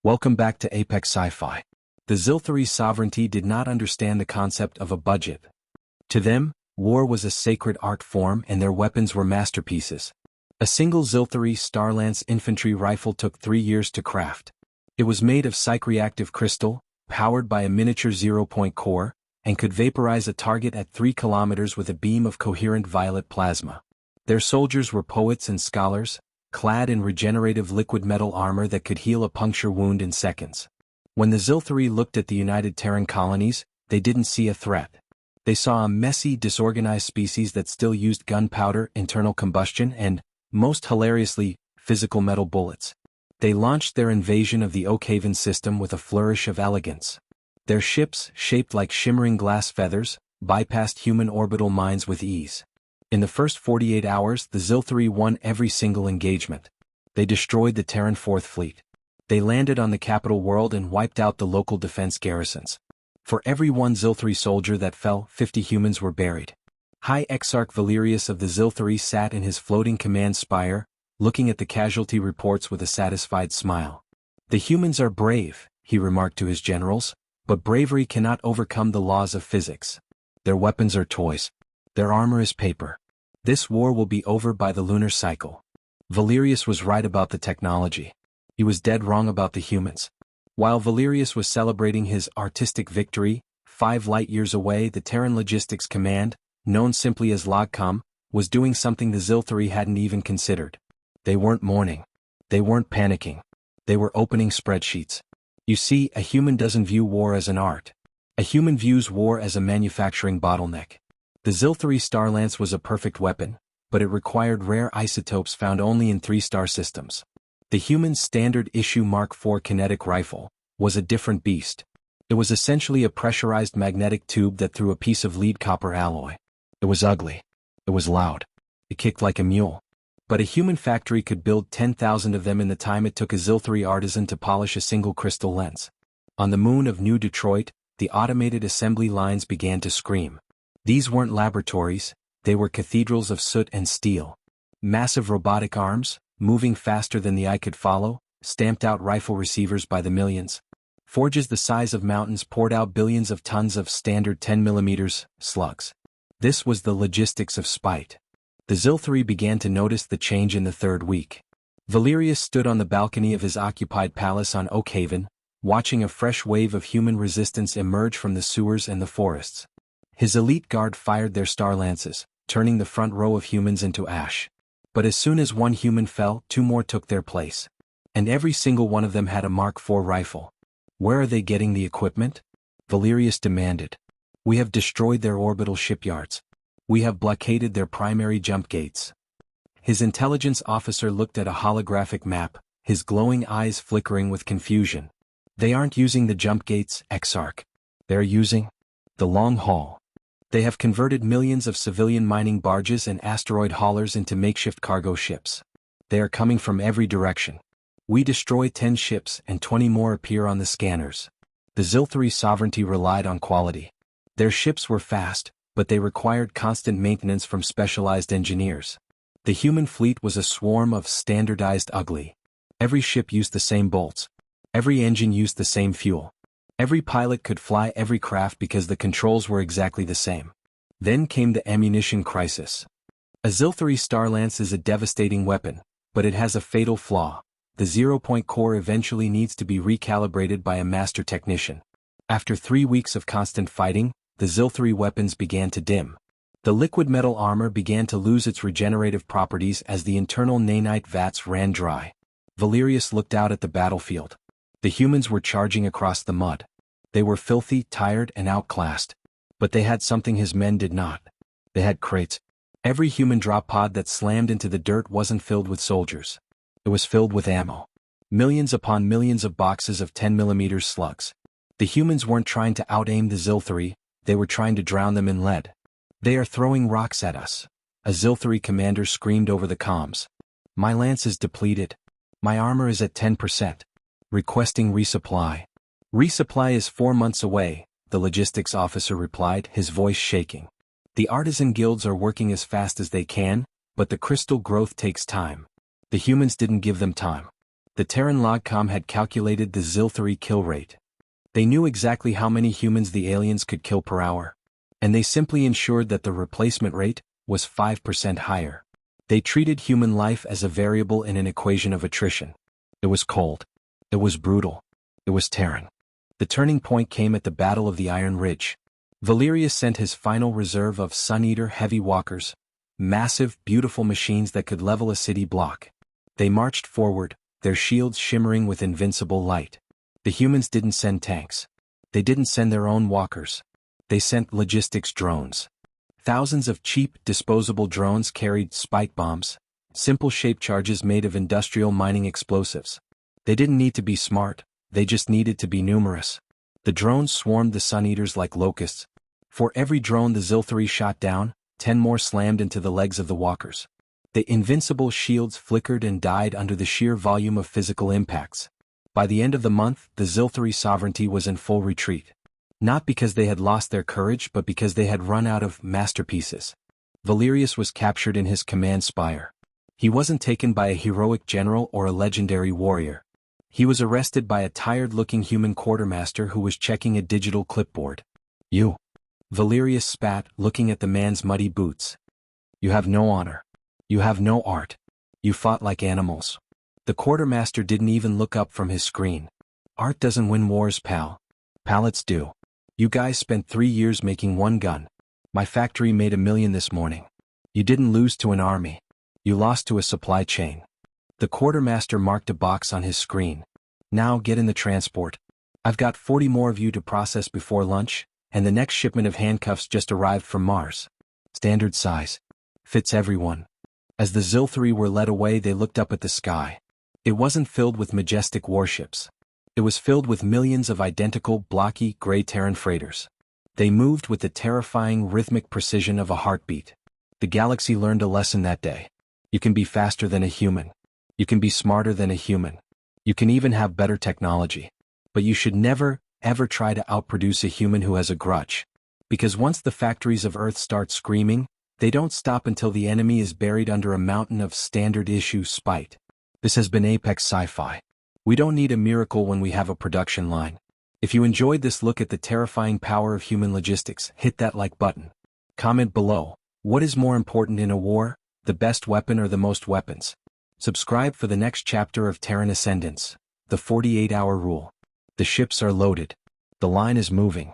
Welcome back to Apex Sci-Fi. The Xylthari sovereignty did not understand the concept of a budget. To them, war was a sacred art form and their weapons were masterpieces. A single Xylthari Starlance infantry rifle took 3 years to craft. It was made of psych-reactive crystal, powered by a miniature zero-point core, and could vaporize a target at 3 kilometers with a beam of coherent violet plasma. Their soldiers were poets and scholars, clad in regenerative liquid metal armor that could heal a puncture wound in seconds. When the Xylthari looked at the United Terran colonies, they didn't see a threat. They saw a messy, disorganized species that still used gunpowder, internal combustion, and, most hilariously, physical metal bullets. They launched their invasion of the Oakhaven system with a flourish of elegance. Their ships, shaped like shimmering glass feathers, bypassed human orbital mines with ease. In the first 48 hours, the Xylthari won every single engagement. They destroyed the Terran Fourth Fleet. They landed on the capital world and wiped out the local defense garrisons. For every one Xylthari soldier that fell, 50 humans were buried. High Exarch Valerius of the Xylthari sat in his floating command spire, looking at the casualty reports with a satisfied smile. "The humans are brave," he remarked to his generals, "but bravery cannot overcome the laws of physics. Their weapons are toys. Their armor is paper. This war will be over by the lunar cycle." Valerius was right about the technology. He was dead wrong about the humans. While Valerius was celebrating his artistic victory, 5 light-years away the Terran Logistics Command, known simply as LOGCOM, was doing something the Xylthari hadn't even considered. They weren't mourning. They weren't panicking. They were opening spreadsheets. You see, a human doesn't view war as an art. A human views war as a manufacturing bottleneck. The Xylthari Starlance was a perfect weapon, but it required rare isotopes found only in 3-star systems. The human standard issue Mark IV kinetic rifle was a different beast. It was essentially a pressurized magnetic tube that threw a piece of lead copper alloy. It was ugly. It was loud. It kicked like a mule. But a human factory could build 10,000 of them in the time it took a Xylthari artisan to polish a single crystal lens. On the moon of New Detroit, the automated assembly lines began to scream. These weren't laboratories, they were cathedrals of soot and steel. Massive robotic arms, moving faster than the eye could follow, stamped out rifle receivers by the millions. Forges the size of mountains poured out billions of tons of standard 10mm slugs. This was the logistics of spite. The Xylthari began to notice the change in the 3rd week. Valerius stood on the balcony of his occupied palace on Oakhaven, watching a fresh wave of human resistance emerge from the sewers and the forests. His elite guard fired their Starlances, turning the front row of humans into ash. But as soon as one human fell, 2 more took their place. And every single one of them had a Mark IV rifle. "Where are they getting the equipment?" Valerius demanded. "We have destroyed their orbital shipyards. We have blockaded their primary jump gates." His intelligence officer looked at a holographic map, his glowing eyes flickering with confusion. "They aren't using the jump gates, Exarch. They're using the long haul. They have converted millions of civilian mining barges and asteroid haulers into makeshift cargo ships. They are coming from every direction. We destroy 10 ships and 20 more appear on the scanners." The Xylthari sovereignty relied on quality. Their ships were fast, but they required constant maintenance from specialized engineers. The human fleet was a swarm of standardized ugly. Every ship used the same bolts. Every engine used the same fuel. Every pilot could fly every craft because the controls were exactly the same. Then came the ammunition crisis. A Xylthari Starlance is a devastating weapon, but it has a fatal flaw. The zero-point core eventually needs to be recalibrated by a master technician. After 3 weeks of constant fighting, the Xylthari weapons began to dim. The liquid metal armor began to lose its regenerative properties as the internal nanite vats ran dry. Valerius looked out at the battlefield. The humans were charging across the mud. They were filthy, tired, and outclassed. But they had something his men did not. They had crates. Every human drop pod that slammed into the dirt wasn't filled with soldiers. It was filled with ammo. Millions upon millions of boxes of 10mm slugs. The humans weren't trying to out-aim the Xylthari, they were trying to drown them in lead. "They are throwing rocks at us," a Xylthari commander screamed over the comms. "My lance is depleted. My armor is at 10%. Requesting resupply." "Resupply is 4 months away," the logistics officer replied, his voice shaking. "The artisan guilds are working as fast as they can, but the crystal growth takes time. The humans didn't give them time. The Terran Logcom had calculated the Xylthari kill rate. They knew exactly how many humans the aliens could kill per hour. And they simply ensured that the replacement rate was 5% higher. They treated human life as a variable in an equation of attrition. It was cold. It was brutal. It was Terran. The turning point came at the Battle of the Iron Ridge. Valerius sent his final reserve of Sun Eater heavy walkers, massive, beautiful machines that could level a city block. They marched forward, their shields shimmering with invincible light. The humans didn't send tanks. They didn't send their own walkers. They sent logistics drones. Thousands of cheap, disposable drones carried spike bombs, simple shape charges made of industrial mining explosives. They didn't need to be smart, they just needed to be numerous. The drones swarmed the Sun Eaters like locusts. For every drone the Xylthari shot down, 10 more slammed into the legs of the walkers. The invincible shields flickered and died under the sheer volume of physical impacts. By the end of the month, the Xylthari sovereignty was in full retreat. Not because they had lost their courage but because they had run out of masterpieces. Valerius was captured in his command spire. He wasn't taken by a heroic general or a legendary warrior. He was arrested by a tired-looking human quartermaster who was checking a digital clipboard. "You." Valerius spat, looking at the man's muddy boots. "You have no honor. You have no art. You fought like animals." The quartermaster didn't even look up from his screen. "Art doesn't win wars, pal. Pallets do. You guys spent 3 years making one gun. My factory made $1 million this morning. You didn't lose to an army. You lost to a supply chain." The quartermaster marked a box on his screen. "Now get in the transport. I've got 40 more of you to process before lunch, and the next shipment of handcuffs just arrived from Mars. Standard size. Fits everyone." As the Xylthari were led away, they looked up at the sky. It wasn't filled with majestic warships. It was filled with millions of identical, blocky, gray Terran freighters. They moved with the terrifying rhythmic precision of a heartbeat. The galaxy learned a lesson that day. You can be faster than a human. You can be smarter than a human. You can even have better technology. But you should never, ever try to outproduce a human who has a grudge. Because once the factories of Earth start screaming, they don't stop until the enemy is buried under a mountain of standard-issue spite. This has been Apex Sci-Fi. We don't need a miracle when we have a production line. If you enjoyed this look at the terrifying power of human logistics, hit that like button. Comment below, what is more important in a war, the best weapon or the most weapons? Subscribe for the next chapter of Terran Ascendance, the 48-hour rule. The ships are loaded. The line is moving.